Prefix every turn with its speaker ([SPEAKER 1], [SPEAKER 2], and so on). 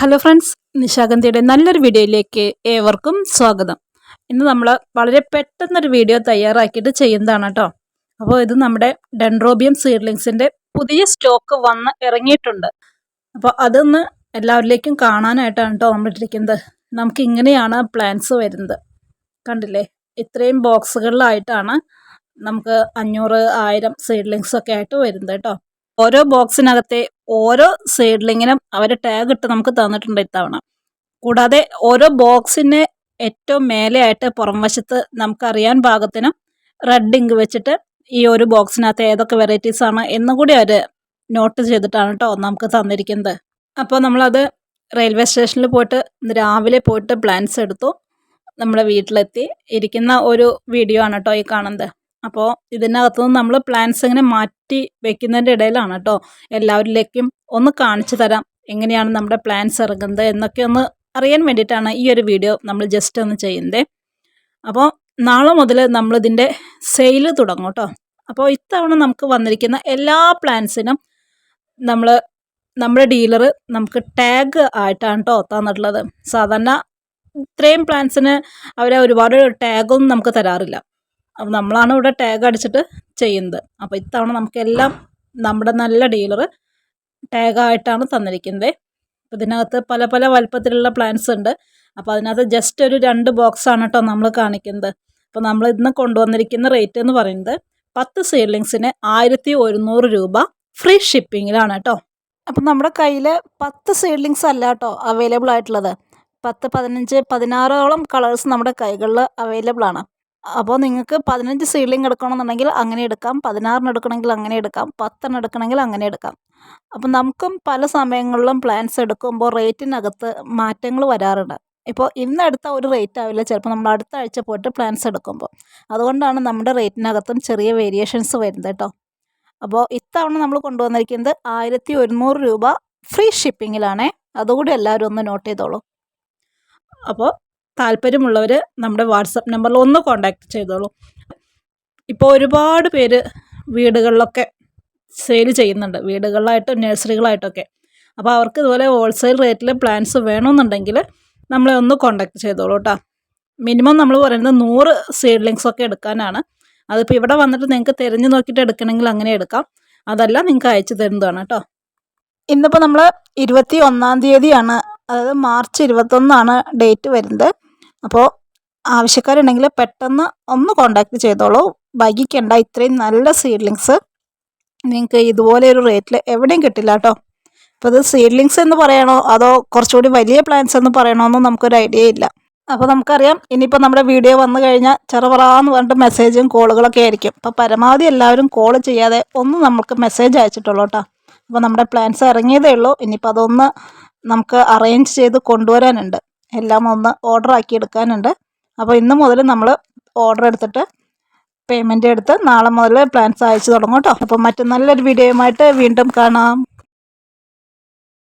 [SPEAKER 1] Hello friends, നിശാഗന്ധിയുടെ നല്ലൊരു വീഡിയോയിലേക്ക് ഏവർക്കും സ്വാഗതം. ഇന്ന് നമ്മൾ വളരെ പെട്ടെന്നൊരു വീഡിയോ തയ്യാറാക്കിയിട്ട് ചെയ്യുന്നതാണ് കേട്ടോ. അപ്പോൾ ഇത് നമ്മുടെ ഡെൻഡ്രോബിയം സീഡ്ലിങ്സിൻ്റെ പുതിയ സ്റ്റോക്ക് വന്ന് ഇറങ്ങിയിട്ടുണ്ട്. അപ്പോൾ അതൊന്ന് എല്ലാവരിലേക്കും കാണാനായിട്ടാണ് കേട്ടോ നമ്മളിട്ടിരിക്കുന്നത്. നമുക്ക് ഇങ്ങനെയാണ് പ്ലാന്റ്സ് വരുന്നത്. കണ്ടില്ലേ, ഇത്രയും ബോക്സുകളിലായിട്ടാണ് നമുക്ക് 500, 1000 സീഡ്ലിങ്സ് ഒക്കെ ആയിട്ട് വരുന്നത് കേട്ടോ. ഓരോ ബോക്സിനകത്തെ ഓരോ സീഡ്ലിങ്ങിനും അവർ ടാഗ് ഇട്ട് നമുക്ക് തന്നിട്ടുണ്ട് ഇത്തവണ. കൂടാതെ ഓരോ ബോക്സിന് ഏറ്റവും മേലെയായിട്ട് പുറം വശത്ത് നമുക്കറിയാൻ പാകത്തിനും റെഡ് ഇങ്ക് വെച്ചിട്ട് ഈ ഒരു ബോക്സിനകത്ത് ഏതൊക്കെ വെറൈറ്റീസ് ആണ് എന്നുകൂടി അവർ നോട്ട് ചെയ്തിട്ടാണ് കേട്ടോ നമുക്ക് തന്നിരിക്കുന്നത്. അപ്പോൾ നമ്മളത് റെയിൽവേ സ്റ്റേഷനിൽ പോയിട്ട് രാവിലെ പോയിട്ട് പ്ലാന്റ്സ് എടുത്തു. നമ്മുടെ വീട്ടിലെത്തി ഇരിക്കുന്ന ഒരു വീഡിയോ ആണ് കേട്ടോ ഈ കാണുന്നത്. അപ്പോൾ ഇതിനകത്തുനിന്ന് നമ്മൾ പ്ലാന്റ്സ് ഇങ്ങനെ മാറ്റി വെക്കുന്നതിൻ്റെ ഇടയിലാണ് കേട്ടോ എല്ലാവരിലേക്കും ഒന്ന് കാണിച്ചു തരാം എങ്ങനെയാണ് നമ്മുടെ പ്ലാന്റ്സ് ഇറങ്ങുന്നത് എന്നൊക്കെ ഒന്ന് അറിയാൻ വേണ്ടിയിട്ടാണ് ഈ ഒരു വീഡിയോ നമ്മൾ ജസ്റ്റ് ഒന്ന് ചെയ്യുന്നത്. അപ്പോൾ നാളെ മുതൽ നമ്മളിതിൻ്റെ സെയിൽ തുടങ്ങും കേട്ടോ. അപ്പോൾ ഇത്തവണ നമുക്ക് വന്നിരിക്കുന്ന എല്ലാ പ്ലാന്റ്സിനും നമ്മുടെ ഡീലർ നമുക്ക് ടാഗ് ആയിട്ടാണ് കേട്ടോ തന്നിട്ടുള്ളത്. സാധാരണ ഇത്രയും പ്ലാന്റ്സിന് അവരെ ഒരുപാട് ടാഗൊന്നും നമുക്ക് തരാറില്ല. അപ്പോൾ നമ്മളാണ് ഇവിടെ ടാഗ് അടിച്ചിട്ട് ചെയ്യുന്നത്. അപ്പോൾ ഇത്തവണ നമുക്കെല്ലാം നമ്മുടെ നല്ല ഡീലർ ടാഗായിട്ടാണ് തന്നിരിക്കുന്നത്. അപ്പോൾ ഇതിനകത്ത് പല പല വലുപ്പത്തിലുള്ള പ്ലാന്റ്സ് ഉണ്ട്. അപ്പോൾ അതിനകത്ത് ജസ്റ്റ് ഒരു 2 ബോക്സാണ് കേട്ടോ നമ്മൾ കാണിക്കുന്നത്. അപ്പോൾ നമ്മൾ ഇന്ന് കൊണ്ടുവന്നിരിക്കുന്ന റേറ്റ് എന്ന് പറയുന്നത് 10 സീഡ്ലിങ്സിന് 1100 രൂപ ഫ്രീ ഷിപ്പിങ്ങിലാണ് കേട്ടോ. അപ്പം നമ്മുടെ കയ്യിൽ 10 സീഡ്ലിങ്സ് അല്ല കേട്ടോ അവൈലബിൾ ആയിട്ടുള്ളത്. 10, 15, 16ഓളം കളേഴ്സ് നമ്മുടെ കൈകളിൽ അവൈലബിൾ ആണ്. അപ്പോൾ നിങ്ങൾക്ക് 15 സീഡ്ലിംഗ് എടുക്കണമെന്നുണ്ടെങ്കിൽ അങ്ങനെ എടുക്കാം, 16 എടുക്കണമെങ്കിൽ അങ്ങനെ എടുക്കാം, 10 എടുക്കണമെങ്കിൽ അങ്ങനെ എടുക്കാം. അപ്പം നമുക്കും പല സമയങ്ങളിലും പ്ലാന്റ്സ് എടുക്കുമ്പോൾ റേറ്റിനകത്ത് മാറ്റങ്ങൾ വരാറുണ്ട്. ഇപ്പോൾ ഇന്നെടുത്ത ഒരു റേറ്റ് ആവില്ല ചിലപ്പോൾ നമ്മൾ അടുത്ത ആഴ്ച പോയിട്ട് പ്ലാന്റ്സ് എടുക്കുമ്പോൾ. അതുകൊണ്ടാണ് നമ്മുടെ റേറ്റിനകത്തും ചെറിയ വേരിയേഷൻസ് വരുന്നത് കേട്ടോ. അപ്പോൾ ഇത്തവണ നമ്മൾ കൊണ്ടുവന്നിരിക്കുന്നത് 1100 രൂപ ഫ്രീ ഷിപ്പിങ്ങിലാണേ. അതുകൂടി എല്ലാവരും ഒന്ന് നോട്ട് ചെയ്തോളൂ. അപ്പോൾ താല്പര്യമുള്ളവർ നമ്മുടെ വാട്സപ്പ് നമ്പറിൽ ഒന്ന് കോൺടാക്റ്റ് ചെയ്തോളൂ. ഇപ്പോൾ ഒരുപാട് പേര് വീടുകളിലൊക്കെ സെയിൽ ചെയ്യുന്നുണ്ട്, വീടുകളിലായിട്ടും നഴ്സറികളായിട്ടൊക്കെ. അപ്പോൾ അവർക്ക് ഇതുപോലെ ഹോൾസെയിൽ റേറ്റിൽ പ്ലാന്റ്സ് വേണമെന്നുണ്ടെങ്കിൽ നമ്മളെ ഒന്ന് കോൺടാക്റ്റ് ചെയ്തോളൂ കേട്ടോ. മിനിമം നമ്മൾ പറയുന്നത് 100 സീഡ്ലിങ്സ് ഒക്കെ എടുക്കാനാണ്. അതിപ്പോൾ ഇവിടെ വന്നിട്ട് നിങ്ങൾക്ക് തിരഞ്ഞു നോക്കിയിട്ട് എടുക്കണമെങ്കിൽ അങ്ങനെ എടുക്കാം, അതല്ല നിങ്ങൾക്ക് അയച്ചു തരുന്നതാണ് കേട്ടോ. ഇന്നിപ്പോൾ നമ്മൾ 21-ാം തീയതിയാണ്, അതായത് മാർച്ച് 21 ഡേറ്റ് വരുന്നത്. അപ്പോൾ ആവശ്യക്കാരുണ്ടെങ്കിൽ പെട്ടെന്ന് ഒന്ന് കോൺടാക്റ്റ് ചെയ്തോളൂ, വൈകിക്കേണ്ട. ഇത്രയും നല്ല സീഡ്ലിങ്സ് നിങ്ങൾക്ക് ഇതുപോലെ ഒരു റേറ്റിൽ എവിടെയും കിട്ടില്ല കേട്ടോ. അപ്പോൾ ഇത് സീഡ്ലിങ്സ് എന്ന് പറയണോ അതോ കുറച്ചുകൂടി വലിയ പ്ലാന്റ്സ് എന്ന് പറയണോ നമുക്കൊരു ഐഡിയ ഇല്ല. അപ്പോൾ നമുക്കറിയാം ഇനിയിപ്പോൾ നമ്മുടെ വീഡിയോ വന്നു കഴിഞ്ഞാൽ ചെറുപറാന്ന് പറഞ്ഞിട്ട് മെസ്സേജും കോളുകളൊക്കെ ആയിരിക്കും. അപ്പോൾ പരമാവധി എല്ലാവരും കോൾ ചെയ്യാതെ ഒന്ന് നമുക്ക് മെസ്സേജ് അയച്ചിട്ടുള്ളൂ കേട്ടോ. അപ്പോൾ നമ്മുടെ പ്ലാന്റ്സ് ഇറങ്ങിയതേ ഉള്ളൂ. ഇനിയിപ്പോൾ അതൊന്ന് നമുക്ക് അറേഞ്ച് ചെയ്ത് കൊണ്ടുവരാനുണ്ട്, എല്ലാം ഒന്ന് ഓർഡർ ആക്കി എടുക്കാനുണ്ട്. അപ്പോൾ ഇന്ന് മുതൽ നമ്മൾ ഓർഡർ എടുത്തിട്ട് പേയ്മെൻറ്റ് എടുത്ത് നാളെ മുതൽ പ്ലാന്റ്സ് അയച്ചു തുടങ്ങും കേട്ടോ. അപ്പോൾ മറ്റു നല്ലൊരു വീഡിയോയുമായിട്ട് വീണ്ടും കാണാം.